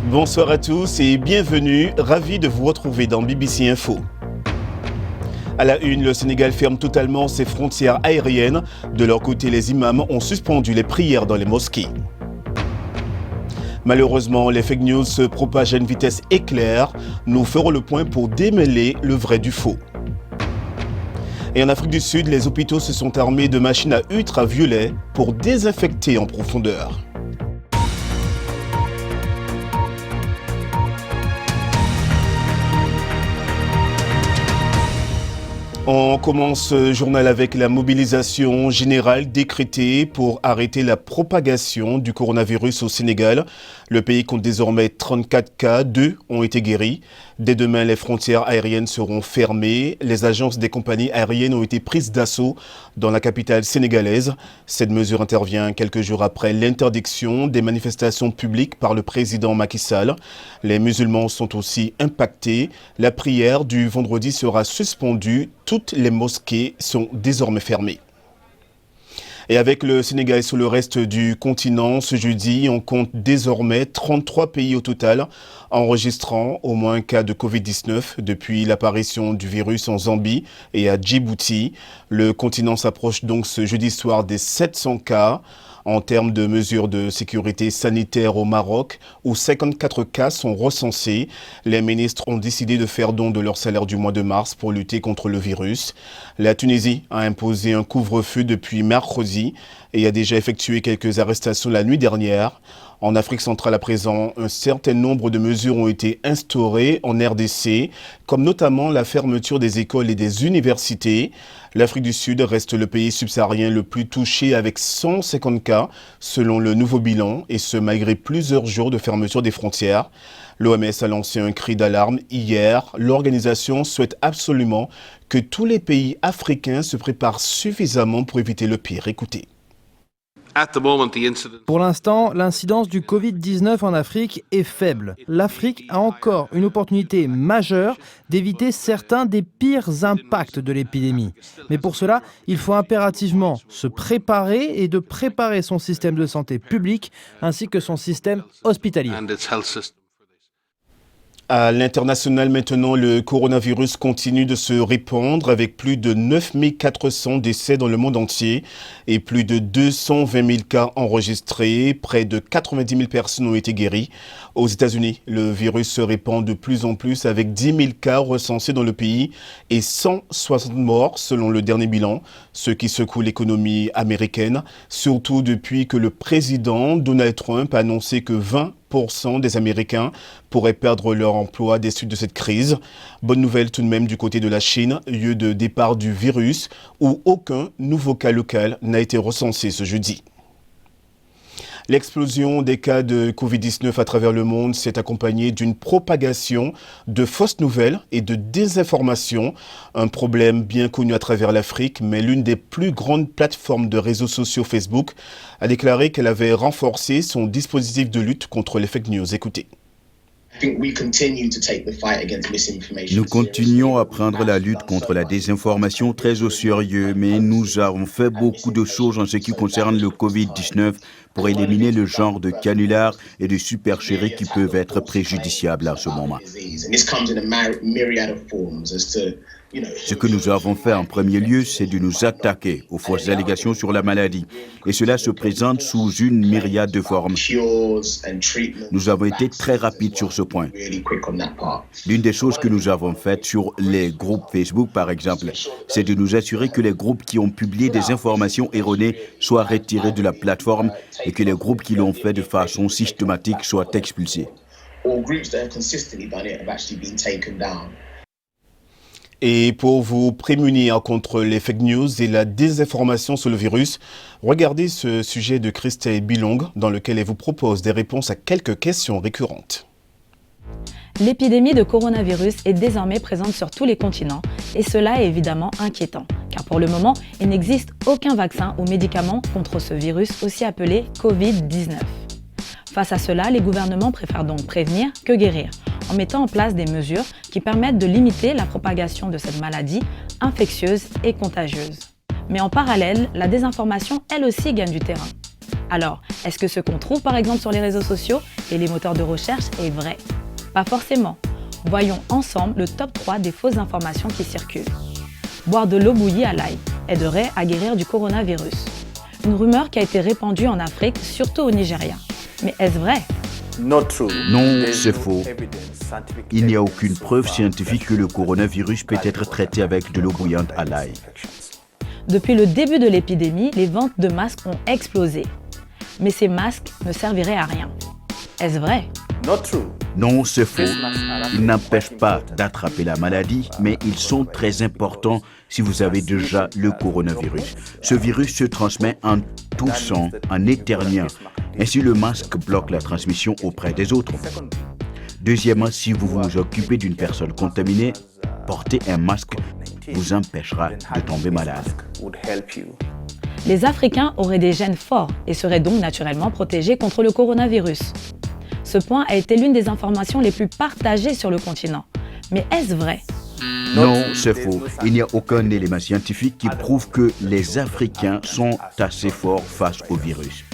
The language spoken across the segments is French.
Bonsoir à tous et bienvenue, ravi de vous retrouver dans BBC Info. À la une, le Sénégal ferme totalement ses frontières aériennes. De leur côté, les imams ont suspendu les prières dans les mosquées. Malheureusement, les fake news se propagent à une vitesse éclair. Nous ferons le point pour démêler le vrai du faux. Et en Afrique du Sud, les hôpitaux se sont armés de machines à ultraviolets pour désinfecter en profondeur. On commence ce journal avec la mobilisation générale décrétée pour arrêter la propagation du coronavirus au Sénégal. Le pays compte désormais 34 cas, 2 ont été guéris. Dès demain, les frontières aériennes seront fermées. Les agences des compagnies aériennes ont été prises d'assaut dans la capitale sénégalaise. Cette mesure intervient quelques jours après l'interdiction des manifestations publiques par le président Macky Sall. Les musulmans sont aussi impactés. La prière du vendredi sera suspendue. Toutes les mosquées sont désormais fermées. Et avec le Sénégal sur le reste du continent, ce jeudi, on compte désormais 33 pays au total, enregistrant au moins un cas de Covid-19 depuis l'apparition du virus en Zambie et à Djibouti. Le continent s'approche donc ce jeudi soir des 700 cas. En termes de mesures de sécurité sanitaire au Maroc, où 54 cas sont recensés, les ministres ont décidé de faire don de leur salaire du mois de mars pour lutter contre le virus. La Tunisie a imposé un couvre-feu depuis mercredi et a déjà effectué quelques arrestations la nuit dernière. En Afrique centrale à présent, un certain nombre de mesures ont été instaurées en RDC, comme notamment la fermeture des écoles et des universités. L'Afrique du Sud reste le pays subsaharien le plus touché avec 150 cas selon le nouveau bilan, et ce malgré plusieurs jours de fermeture des frontières. L'OMS a lancé un cri d'alarme hier. L'organisation souhaite absolument que tous les pays africains se préparent suffisamment pour éviter le pire. Écoutez. Pour l'instant, l'incidence du Covid-19 en Afrique est faible. L'Afrique a encore une opportunité majeure d'éviter certains des pires impacts de l'épidémie. Mais pour cela, il faut impérativement se préparer et de préparer son système de santé public ainsi que son système hospitalier. À l'international maintenant, le coronavirus continue de se répandre avec plus de 9400 décès dans le monde entier et plus de 220 000 cas enregistrés. Près de 90 000 personnes ont été guéries. Aux États-Unis, le virus se répand de plus en plus avec 10 000 cas recensés dans le pays et 160 morts selon le dernier bilan, ce qui secoue l'économie américaine, surtout depuis que le président Donald Trump a annoncé que 20% des Américains pourraient perdre leur emploi des suites de cette crise. Bonne nouvelle tout de même du côté de la Chine, lieu de départ du virus, où aucun nouveau cas local n'a été recensé ce jeudi. L'explosion des cas de Covid-19 à travers le monde s'est accompagnée d'une propagation de fausses nouvelles et de désinformation. Un problème bien connu à travers l'Afrique, mais l'une des plus grandes plateformes de réseaux sociaux, Facebook, a déclaré qu'elle avait renforcé son dispositif de lutte contre les fake news. Écoutez. Nous continuons à prendre la lutte contre la désinformation très au sérieux, mais nous avons fait beaucoup de choses en ce qui concerne le Covid-19 pour éliminer le genre de canulars et de supercheries qui peuvent être préjudiciables à ce moment. Ce que nous avons fait en premier lieu, c'est de nous attaquer aux fausses allégations sur la maladie. Et cela se présente sous une myriade de formes. Nous avons été très rapides sur ce point. L'une des choses que nous avons faites sur les groupes Facebook, par exemple, c'est de nous assurer que les groupes qui ont publié des informations erronées soient retirés de la plateforme et que les groupes qui l'ont fait de façon systématique soient expulsés. Et pour vous prémunir contre les fake news et la désinformation sur le virus, regardez ce sujet de Christelle Bilong dans lequel elle vous propose des réponses à quelques questions récurrentes. L'épidémie de coronavirus est désormais présente sur tous les continents et cela est évidemment inquiétant, car pour le moment, il n'existe aucun vaccin ou médicament contre ce virus aussi appelé Covid-19. Face à cela, les gouvernements préfèrent donc prévenir que guérir, en mettant en place des mesures qui permettent de limiter la propagation de cette maladie infectieuse et contagieuse. Mais en parallèle, la désinformation, elle aussi, gagne du terrain. Alors, est-ce que ce qu'on trouve par exemple sur les réseaux sociaux et les moteurs de recherche est vrai? Pas forcément. Voyons ensemble le top 3 des fausses informations qui circulent. Boire de l'eau bouillie à l'ail aiderait à guérir du coronavirus. Une rumeur qui a été répandue en Afrique, surtout au Nigeria. Mais est-ce vrai? Non, c'est faux. Il n'y a aucune preuve scientifique que le coronavirus peut être traité avec de l'eau bouillante à l'ail. Depuis le début de l'épidémie, les ventes de masques ont explosé. Mais ces masques ne serviraient à rien. Est-ce vrai? Non, c'est faux. Ils n'empêchent pas d'attraper la maladie, mais ils sont très importants si vous avez déjà le coronavirus. Ce virus se transmet en toussant, en éternuant. Ainsi, le masque bloque la transmission auprès des autres. Deuxièmement, si vous vous occupez d'une personne contaminée, porter un masque vous empêchera de tomber malade. Les Africains auraient des gènes forts et seraient donc naturellement protégés contre le coronavirus. Ce point a été l'une des informations les plus partagées sur le continent. Mais est-ce vrai? Non, c'est faux. Il n'y a aucun élément scientifique qui prouve que les Africains sont assez forts face au virus.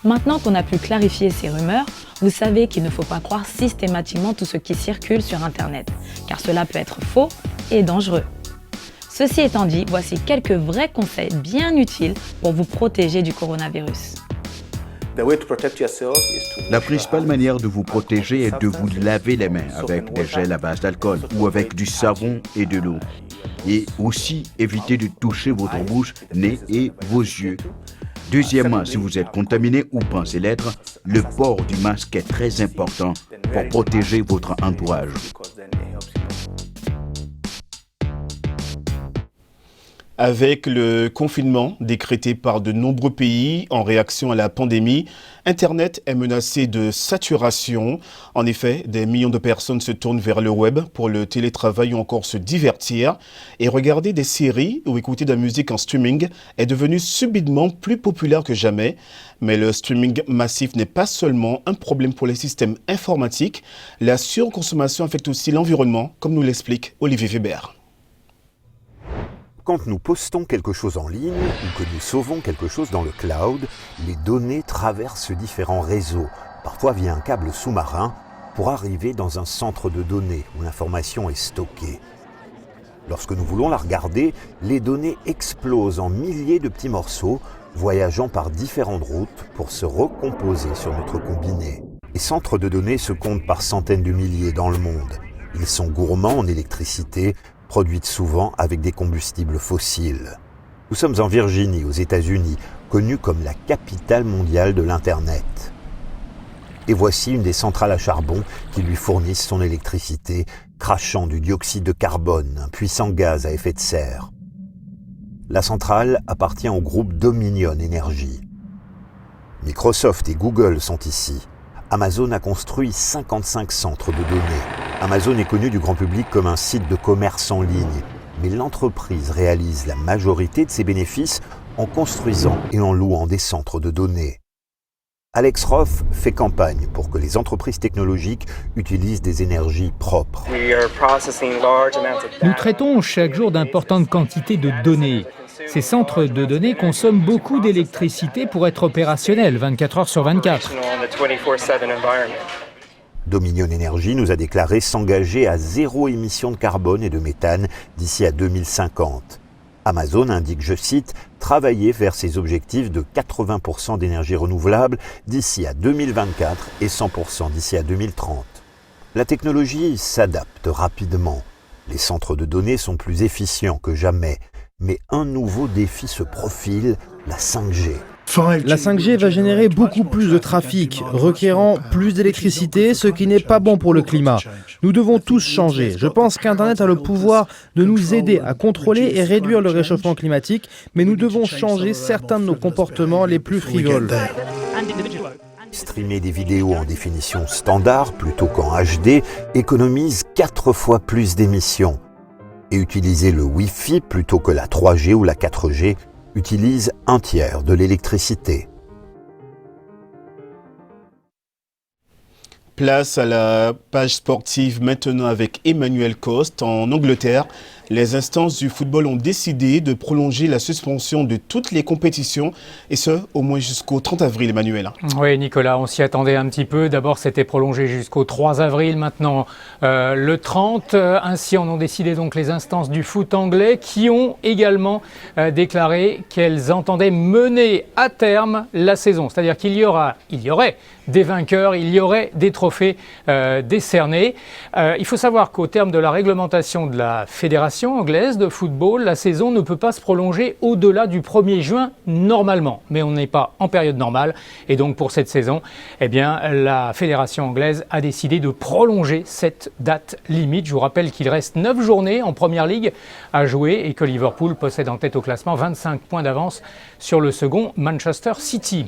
Maintenant qu'on a pu clarifier ces rumeurs, vous savez qu'il ne faut pas croire systématiquement tout ce qui circule sur Internet, car cela peut être faux et dangereux. Ceci étant dit, voici quelques vrais conseils bien utiles pour vous protéger du coronavirus. La principale manière de vous protéger est de vous laver les mains avec des gels à base d'alcool ou avec du savon et de l'eau. Et aussi éviter de toucher votre bouche, nez et vos yeux. Deuxièmement, si vous êtes contaminé ou pensez l'être, le port du masque est très important pour protéger votre entourage. Avec le confinement décrété par de nombreux pays en réaction à la pandémie, Internet est menacé de saturation. En effet, des millions de personnes se tournent vers le web pour le télétravail ou encore se divertir. Et regarder des séries ou écouter de la musique en streaming est devenu subitement plus populaire que jamais. Mais le streaming massif n'est pas seulement un problème pour les systèmes informatiques. La surconsommation affecte aussi l'environnement, comme nous l'explique Olivier Weber. Quand nous postons quelque chose en ligne ou que nous sauvons quelque chose dans le cloud, les données traversent différents réseaux, parfois via un câble sous-marin, pour arriver dans un centre de données où l'information est stockée. Lorsque nous voulons la regarder, les données explosent en milliers de petits morceaux, voyageant par différentes routes pour se recomposer sur notre combiné. Les centres de données se comptent par centaines de milliers dans le monde. Ils sont gourmands en électricité, produite souvent avec des combustibles fossiles. Nous sommes en Virginie, aux États-Unis, connue comme la capitale mondiale de l'Internet. Et voici une des centrales à charbon qui lui fournissent son électricité, crachant du dioxyde de carbone, un puissant gaz à effet de serre. La centrale appartient au groupe Dominion Energy. Microsoft et Google sont ici. Amazon a construit 55 centres de données. Amazon est connu du grand public comme un site de commerce en ligne, mais l'entreprise réalise la majorité de ses bénéfices en construisant et en louant des centres de données. Alex Roth fait campagne pour que les entreprises technologiques utilisent des énergies propres. Nous traitons chaque jour d'importantes quantités de données. Ces centres de données consomment beaucoup d'électricité pour être opérationnels 24 heures sur 24. Dominion Energy nous a déclaré s'engager à zéro émission de carbone et de méthane d'ici à 2050. Amazon indique, je cite, « travailler vers ses objectifs de 80% d'énergie renouvelable d'ici à 2024 et 100% d'ici à 2030. » La technologie s'adapte rapidement. Les centres de données sont plus efficients que jamais. Mais un nouveau défi se profile, la 5G. La 5G va générer beaucoup plus de trafic, requérant plus d'électricité, ce qui n'est pas bon pour le climat. Nous devons tous changer. Je pense qu'Internet a le pouvoir de nous aider à contrôler et réduire le réchauffement climatique, mais nous devons changer certains de nos comportements les plus frivoles. Streamer des vidéos en définition standard plutôt qu'en HD économise 4 fois plus d'émissions. Et utiliser le Wi-Fi plutôt que la 3G ou la 4G utilise un tiers de l'électricité. Place à la page sportive maintenant avec Emmanuel Coste. En Angleterre, les instances du football ont décidé de prolonger la suspension de toutes les compétitions et ce, au moins jusqu'au 30 avril, Emmanuel. Oui, Nicolas, on s'y attendait un petit peu. D'abord, c'était prolongé jusqu'au 3 avril, maintenant le 30. Ainsi en ont décidé donc les instances du foot anglais qui ont également déclaré qu'elles entendaient mener à terme la saison. C'est-à-dire qu'il y aurait des vainqueurs, il y aurait des trophées décernés. Il faut savoir qu'au terme de la réglementation de la Fédération anglaise de football, la saison ne peut pas se prolonger au-delà du 1er juin normalement. Mais on n'est pas en période normale et donc pour cette saison, eh bien, la Fédération anglaise a décidé de prolonger cette date limite. Je vous rappelle qu'il reste 9 journées en Première Ligue à jouer et que Liverpool possède en tête au classement 25 points d'avance sur le second Manchester City.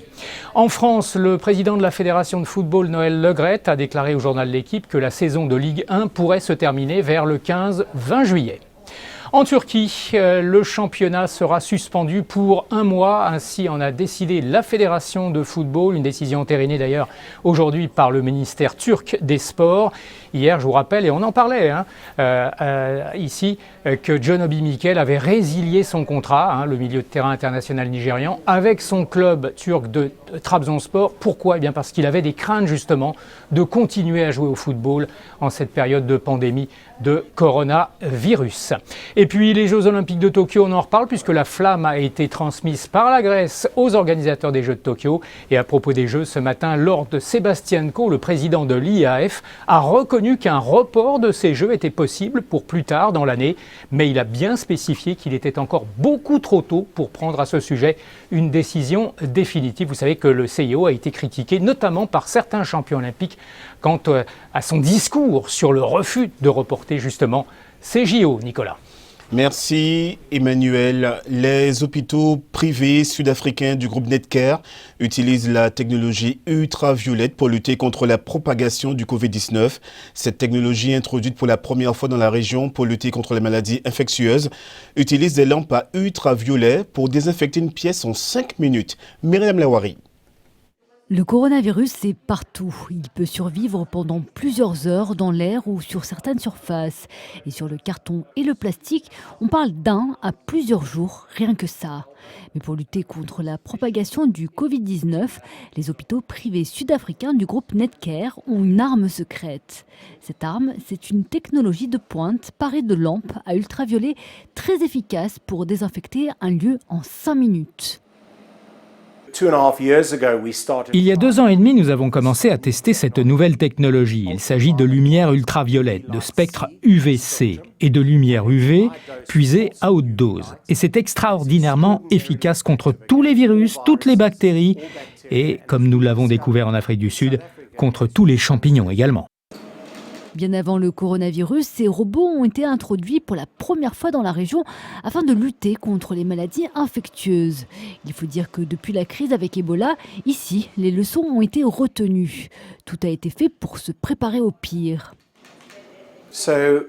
En France, le président de la Fédération de football, Noël Le Graët, a déclaré au journal L'Équipe que la saison de Ligue 1 pourrait se terminer vers le 15-20 juillet. En Turquie, le championnat sera suspendu pour 1 mois. Ainsi en a décidé la Fédération de football, une décision entérinée d'ailleurs aujourd'hui par le ministère turc des Sports. Hier, je vous rappelle, et on en parlait ici, que John Obi Mikel avait résilié son contrat, le milieu de terrain international nigérian, avec son club turc de Trabzonspor. Pourquoi ? Eh bien parce qu'il avait des craintes justement de continuer à jouer au football en cette période de pandémie de coronavirus. Et puis les Jeux Olympiques de Tokyo, on en reparle puisque la flamme a été transmise par la Grèce aux organisateurs des Jeux de Tokyo. Et à propos des Jeux, ce matin, Lord Sebastienko, le président de l'IAAF, a reconnu qu'un report de ces Jeux était possible pour plus tard dans l'année. Mais il a bien spécifié qu'il était encore beaucoup trop tôt pour prendre à ce sujet une décision définitive. Vous savez que le CIO a été critiqué notamment par certains champions olympiques quant à son discours sur le refus de reporter justement ces JO, Nicolas. Merci Emmanuel. Les hôpitaux privés sud-africains du groupe Netcare utilisent la technologie ultraviolette pour lutter contre la propagation du Covid-19. Cette technologie, introduite pour la première fois dans la région pour lutter contre les maladies infectieuses, utilise des lampes à ultraviolet pour désinfecter une pièce en 5 minutes. Myriam Lawari. Le coronavirus est partout. Il peut survivre pendant plusieurs heures dans l'air ou sur certaines surfaces. Et sur le carton et le plastique, on parle d'1 à plusieurs jours, rien que ça. Mais pour lutter contre la propagation du Covid-19, les hôpitaux privés sud-africains du groupe Netcare ont une arme secrète. Cette arme, c'est une technologie de pointe parée de lampes à ultraviolet très efficace pour désinfecter un lieu en 5 minutes. Il y a 2 ans et demi, nous avons commencé à tester cette nouvelle technologie. Il s'agit de lumière ultraviolette, de spectre UVC et de lumière UV puisée à haute dose. Et c'est extraordinairement efficace contre tous les virus, toutes les bactéries et, comme nous l'avons découvert en Afrique du Sud, contre tous les champignons également. Bien avant le coronavirus, ces robots ont été introduits pour la première fois dans la région afin de lutter contre les maladies infectieuses. Il faut dire que depuis la crise avec Ebola, ici, les leçons ont été retenues. Tout a été fait pour se préparer au pire.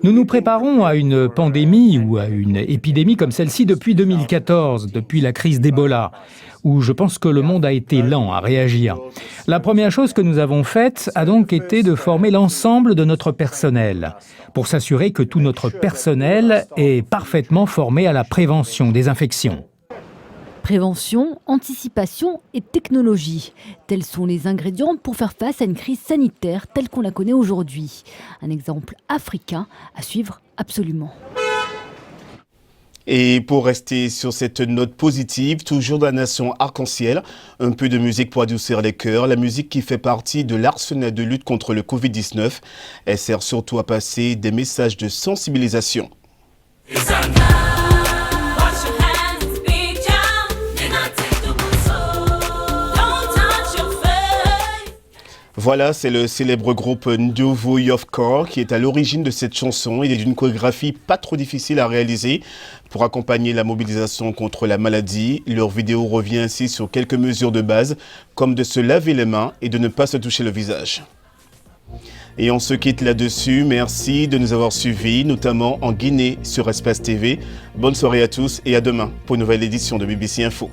Nous nous préparons à une pandémie ou à une épidémie comme celle-ci depuis 2014, depuis la crise d'Ebola, où je pense que le monde a été lent à réagir. La première chose que nous avons faite a donc été de former l'ensemble de notre personnel, pour s'assurer que tout notre personnel est parfaitement formé à la prévention des infections. Prévention, anticipation et technologie. Tels sont les ingrédients pour faire face à une crise sanitaire telle qu'on la connaît aujourd'hui. Un exemple africain à suivre absolument. Et pour rester sur cette note positive, toujours dans la nation arc-en-ciel, un peu de musique pour adoucir les cœurs. La musique qui fait partie de l'arsenal de lutte contre le Covid-19. Elle sert surtout à passer des messages de sensibilisation. Voilà, c'est le célèbre groupe Ndiovu Youth Corps qui est à l'origine de cette chanson. Il est d'une chorégraphie pas trop difficile à réaliser pour accompagner la mobilisation contre la maladie. Leur vidéo revient ainsi sur quelques mesures de base, comme de se laver les mains et de ne pas se toucher le visage. Et on se quitte là-dessus. Merci de nous avoir suivis, notamment en Guinée sur Espace TV. Bonne soirée à tous et à demain pour une nouvelle édition de BBC Info.